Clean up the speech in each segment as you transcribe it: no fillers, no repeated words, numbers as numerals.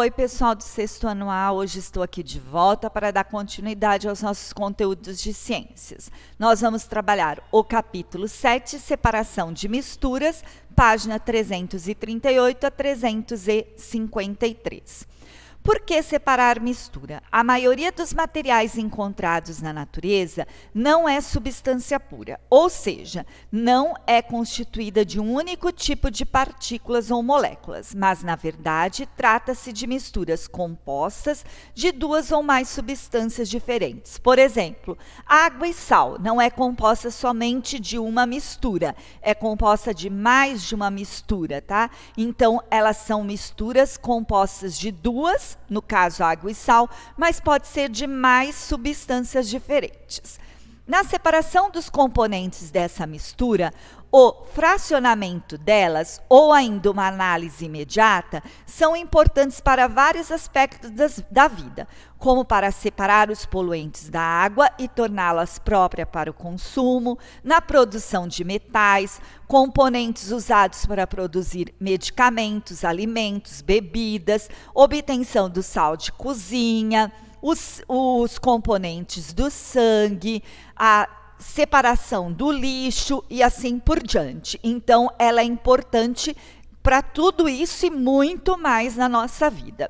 Oi, pessoal do sexto anual, hoje estou aqui de volta para dar continuidade aos nossos conteúdos de ciências. Nós vamos trabalhar o capítulo 7, separação de misturas, página 338 a 353. Por que separar mistura? A maioria dos materiais encontrados na natureza não é substância pura, ou seja, não é constituída de um único tipo de partículas ou moléculas, mas, na verdade, trata-se de misturas compostas de duas ou mais substâncias diferentes. Por exemplo, água e sal não é composta somente de uma mistura, é composta de mais de uma mistura, tá? Então, elas são misturas compostas de duas, no caso água e sal, mas pode ser de mais substâncias diferentes. Na separação dos componentes dessa mistura, o fracionamento delas, ou ainda uma análise imediata, são importantes para vários aspectos da vida, como para separar os poluentes da água e torná-las próprias para o consumo, na produção de metais, componentes usados para produzir medicamentos, alimentos, bebidas, obtenção do sal de cozinha, os componentes do sangue, a separação do lixo e assim por diante. Então, ela é importante para tudo isso e muito mais na nossa vida.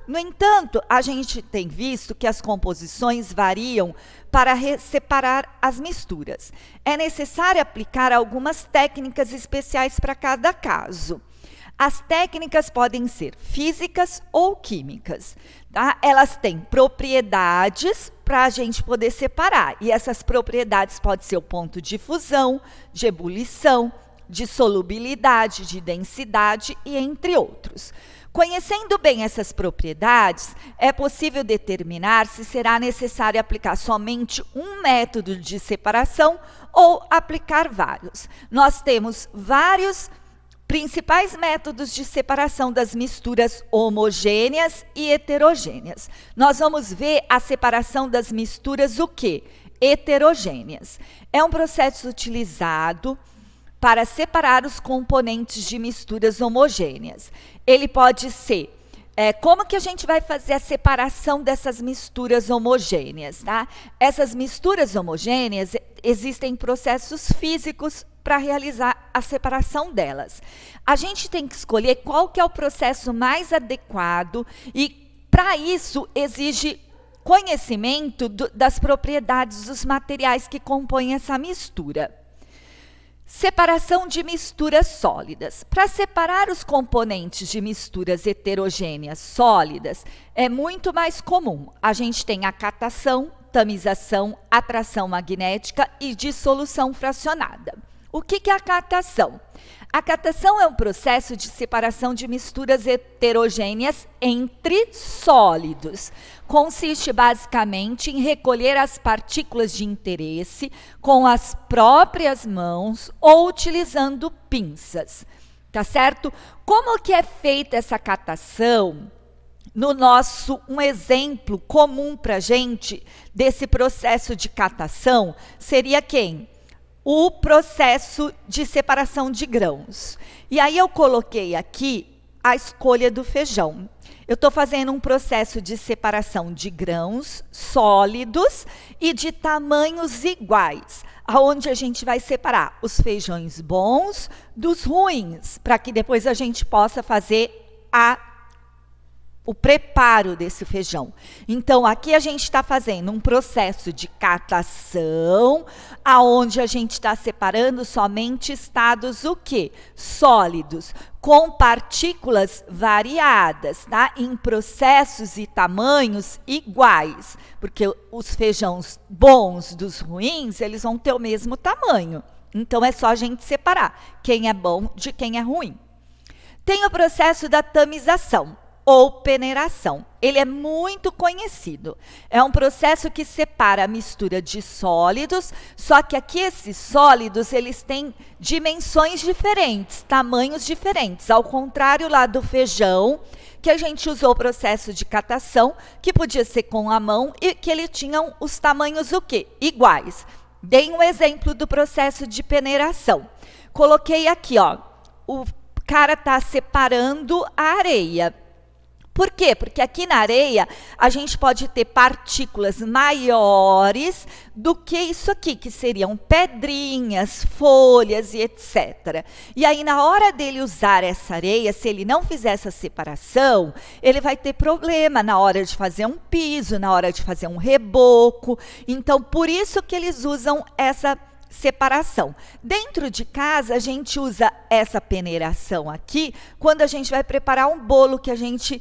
No entanto, a gente tem visto que as composições variam para separar as misturas. É necessário aplicar algumas técnicas especiais para cada caso. As técnicas podem ser físicas ou químicas, tá? Elas têm propriedades para a gente poder separar. E essas propriedades podem ser o ponto de fusão, de ebulição, de solubilidade, de densidade e entre outros. Conhecendo bem essas propriedades, é possível determinar se será necessário aplicar somente um método de separação ou aplicar vários. Nós temos vários principais métodos de separação das misturas homogêneas e heterogêneas. Nós vamos ver a separação das misturas o quê? Heterogêneas. É um processo utilizado para separar os componentes de misturas homogêneas. Ele pode ser como que a gente vai fazer a separação dessas misturas homogêneas, tá? Essas misturas homogêneas, existem processos físicos para realizar a separação delas. A gente tem que escolher qual que é o processo mais adequado e, para isso, exige conhecimento das propriedades dos materiais que compõem essa mistura. Separação de misturas sólidas. Para separar os componentes de misturas heterogêneas sólidas, é muito mais comum. A gente tem a catação, tamização, atração magnética e dissolução fracionada. O que é a catação? A catação é um processo de separação de misturas heterogêneas entre sólidos. Consiste basicamente em recolher as partículas de interesse com as próprias mãos ou utilizando pinças, tá certo? Como que é feita essa catação? Um exemplo comum para a gente desse processo de catação seria quem? O processo de separação de grãos. E aí eu coloquei aqui a escolha do feijão. Eu estou fazendo um processo de separação de grãos sólidos e de tamanhos iguais, aonde a gente vai separar os feijões bons dos ruins, para que depois a gente possa fazer o preparo desse feijão. Então, aqui a gente está fazendo um processo de catação, aonde a gente está separando somente estados o quê? Sólidos, com partículas variadas, tá? Em processos e tamanhos iguais, porque os feijões bons dos ruins, eles vão ter o mesmo tamanho. Então, é só a gente separar quem é bom de quem é ruim. Tem o processo da tamização, ou peneiração. Ele é muito conhecido. É um processo que separa a mistura de sólidos, só que aqui esses sólidos, eles têm dimensões diferentes, tamanhos diferentes, ao contrário lá do feijão, que a gente usou o processo de catação, que podia ser com a mão e que ele tinha os tamanhos o quê? Iguais. Dei um exemplo do processo de peneiração. Coloquei aqui, ó, o cara está separando a areia. Por quê? Porque aqui na areia a gente pode ter partículas maiores do que isso aqui, que seriam pedrinhas, folhas e etc. E aí na hora dele usar essa areia, se ele não fizer essa separação, ele vai ter problema na hora de fazer um piso, na hora de fazer um reboco. Então, por isso que eles usam essa separação. Dentro de casa, a gente usa essa peneiração aqui quando a gente vai preparar um bolo que a gente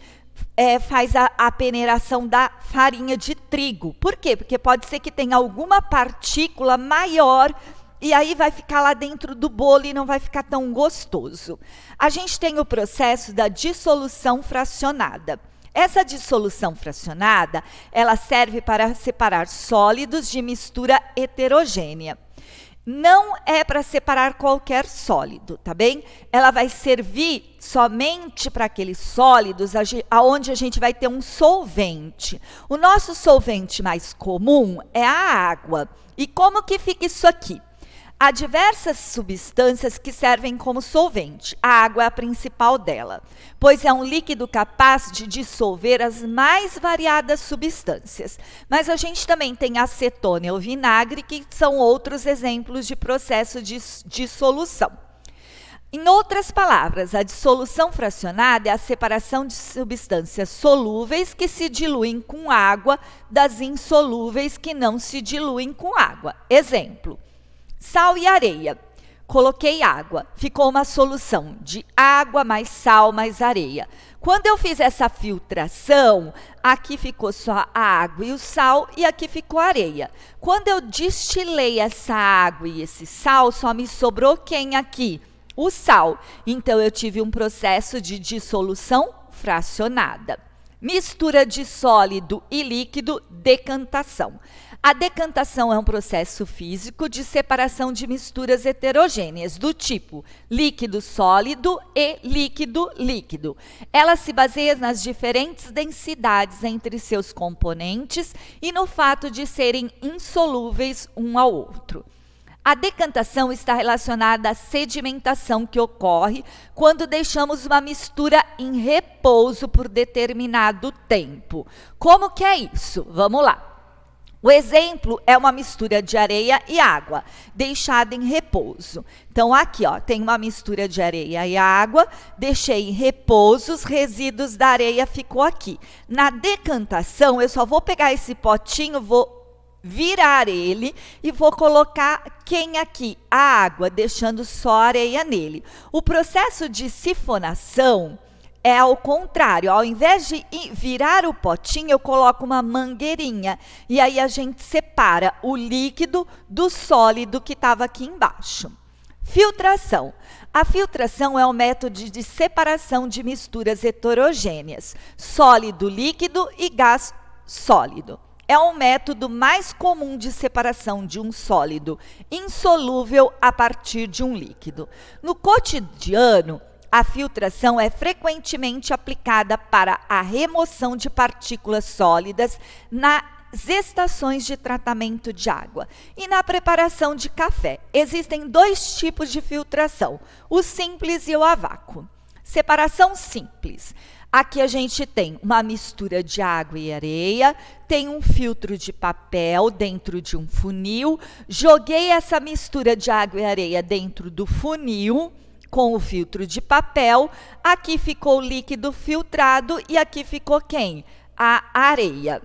faz a peneiração da farinha de trigo. Por quê? Porque pode ser que tenha alguma partícula maior e aí vai ficar lá dentro do bolo e não vai ficar tão gostoso. A gente tem o processo da dissolução fracionada. Essa dissolução fracionada, ela serve para separar sólidos de mistura heterogênea. Não é para separar qualquer sólido, tá bem? Ela vai servir somente para aqueles sólidos onde a gente vai ter um solvente. O nosso solvente mais comum é a água. E como que fica isso aqui? Há diversas substâncias que servem como solvente. A água é a principal dela, pois é um líquido capaz de dissolver as mais variadas substâncias. Mas a gente também tem acetona e o vinagre, que são outros exemplos de processo de dissolução. Em outras palavras, a dissolução fracionada é a separação de substâncias solúveis que se diluem com água das insolúveis que não se diluem com água. Exemplo: sal e areia. Coloquei água, ficou uma solução de água mais sal mais areia. Quando eu fiz essa filtração, aqui ficou só a água e o sal e aqui ficou a areia. Quando eu destilei essa água e esse sal, só me sobrou quem aqui? O sal. Então eu tive um processo de dissolução fracionada. Mistura de sólido e líquido, decantação. A decantação é um processo físico de separação de misturas heterogêneas, do tipo líquido-sólido e líquido-líquido. Ela se baseia nas diferentes densidades entre seus componentes e no fato de serem insolúveis um ao outro. A decantação está relacionada à sedimentação que ocorre quando deixamos uma mistura em repouso por determinado tempo. Como que é isso? Vamos lá. O exemplo é uma mistura de areia e água, deixada em repouso. Então, aqui, ó, tem uma mistura de areia e água, deixei em repouso, os resíduos da areia ficou aqui. Na decantação, eu só vou pegar esse potinho, vou virar ele e vou colocar quem aqui? A água, deixando só a areia nele. O processo de sifonação é ao contrário. Ao invés de virar o potinho, eu coloco uma mangueirinha. E aí a gente separa o líquido do sólido que estava aqui embaixo. Filtração. A filtração é um método de separação de misturas heterogêneas, sólido líquido e gás sólido. É um método mais comum de separação de um sólido insolúvel a partir de um líquido. No cotidiano, a filtração é frequentemente aplicada para a remoção de partículas sólidas nas estações de tratamento de água e na preparação de café. Existem dois tipos de filtração, o simples e o a vácuo. Separação simples. Aqui a gente tem uma mistura de água e areia, tem um filtro de papel dentro de um funil, joguei essa mistura de água e areia dentro do funil com o filtro de papel, aqui ficou o líquido filtrado e aqui ficou quem? A areia.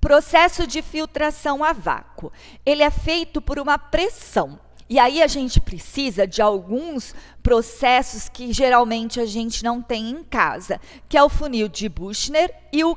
Processo de filtração a vácuo. Ele é feito por uma pressão. E aí a gente precisa de alguns processos que geralmente a gente não tem em casa, que é o funil de Büchner e o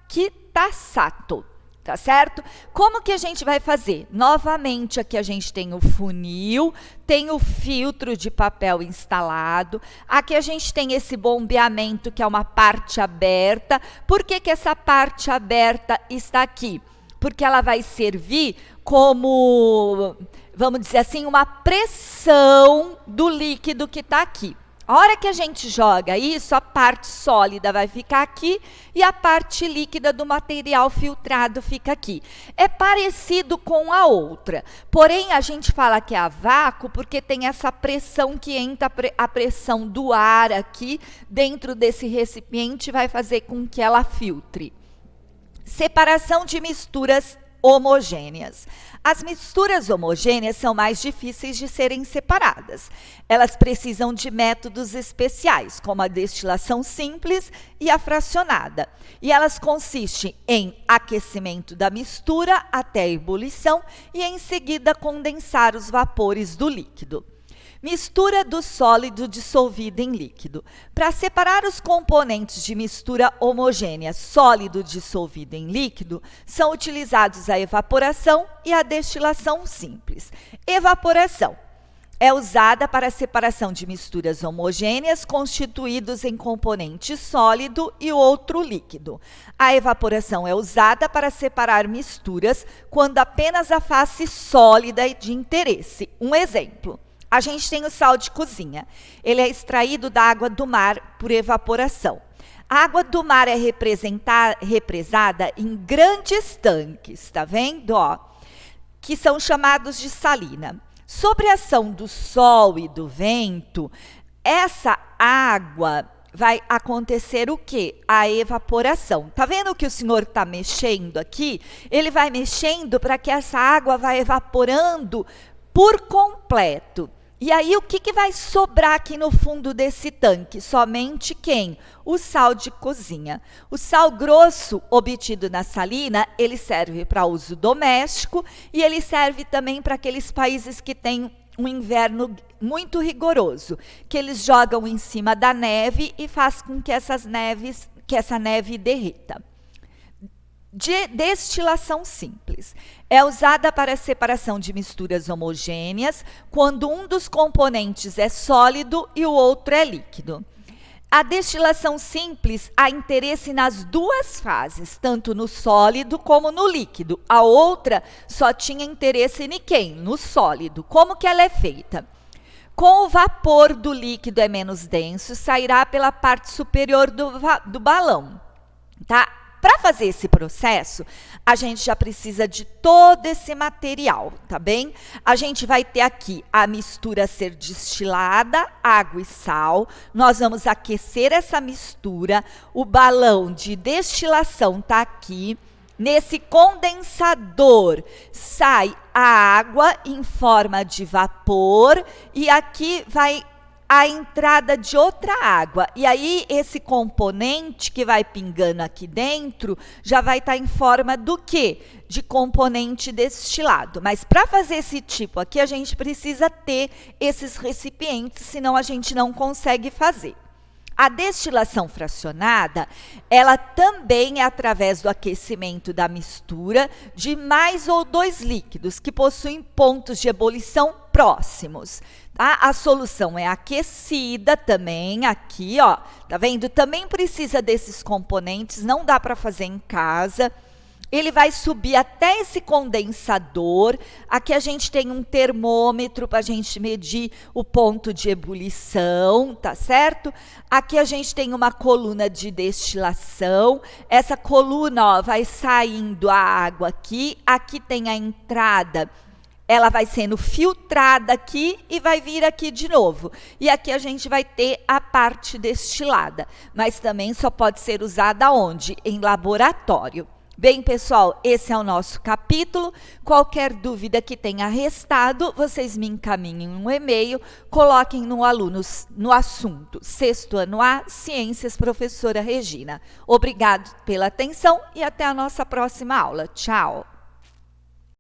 Kitasato, tá certo? Como que a gente vai fazer? Novamente, aqui a gente tem o funil, tem o filtro de papel instalado, aqui a gente tem esse bombeamento que é uma parte aberta. Por que que essa parte aberta está aqui? Porque ela vai servir como, vamos dizer assim, uma pressão do líquido que está aqui. A hora que a gente joga isso, a parte sólida vai ficar aqui e a parte líquida do material filtrado fica aqui. É parecido com a outra, porém a gente fala que é a vácuo porque tem essa pressão que entra, a pressão do ar aqui dentro desse recipiente vai fazer com que ela filtre. Separação de misturas homogêneas. As misturas homogêneas são mais difíceis de serem separadas. Elas precisam de métodos especiais, como a destilação simples e a fracionada. E elas consistem em aquecimento da mistura até a ebulição e, em seguida, condensar os vapores do líquido. Mistura do sólido dissolvido em líquido. Para separar os componentes de mistura homogênea sólido dissolvido em líquido, são utilizados a evaporação e a destilação simples. Evaporação é usada para a separação de misturas homogêneas constituídos em componente sólido e outro líquido. A evaporação é usada para separar misturas quando apenas a face sólida é de interesse. Um exemplo. A gente tem o sal de cozinha. Ele é extraído da água do mar por evaporação. A água do mar é represada em grandes tanques, tá vendo? Ó, que são chamados de salina. Sob a ação do sol e do vento, essa água vai acontecer o quê? A evaporação. Tá vendo que o senhor está mexendo aqui? Ele vai mexendo para que essa água vá evaporando por completo. E aí, o que vai sobrar aqui no fundo desse tanque? Somente quem? O sal de cozinha. O sal grosso obtido na salina, ele serve para uso doméstico e ele serve também para aqueles países que têm um inverno muito rigoroso, que eles jogam em cima da neve e faz com que essa neve derreta. De destilação simples. É usada para a separação de misturas homogêneas quando um dos componentes é sólido e o outro é líquido. A destilação simples há interesse nas duas fases, tanto no sólido como no líquido. A outra só tinha interesse em quem? No sólido. Como que ela é feita? Com o vapor do líquido é menos denso, sairá pela parte superior do balão, tá? Para fazer esse processo, a gente já precisa de todo esse material, tá bem? A gente vai ter aqui a mistura a ser destilada, água e sal. Nós vamos aquecer essa mistura. O balão de destilação está aqui. Nesse condensador sai a água em forma de vapor e aqui vai a entrada de outra água. E aí, esse componente que vai pingando aqui dentro já vai estar em forma do quê? De componente destilado. Mas para fazer esse tipo aqui, a gente precisa ter esses recipientes, senão a gente não consegue fazer. A destilação fracionada, ela também é através do aquecimento da mistura de mais ou dois líquidos que possuem pontos de ebulição próximos. Tá? A solução é aquecida também, aqui, ó, tá vendo? Também precisa desses componentes, não dá para fazer em casa. Ele vai subir até esse condensador. Aqui a gente tem um termômetro para a gente medir o ponto de ebulição, tá certo? Aqui a gente tem uma coluna de destilação. Essa coluna, ó, vai saindo a água aqui. Aqui tem a entrada. Ela vai sendo filtrada aqui e vai vir aqui de novo. E aqui a gente vai ter a parte destilada. Mas também só pode ser usada onde? Em laboratório. Bem, pessoal, esse é o nosso capítulo. Qualquer dúvida que tenha restado, vocês me encaminhem um e-mail, coloquem no alunos no assunto sexto ano A, Ciências, professora Regina. Obrigado pela atenção e até a nossa próxima aula. Tchau!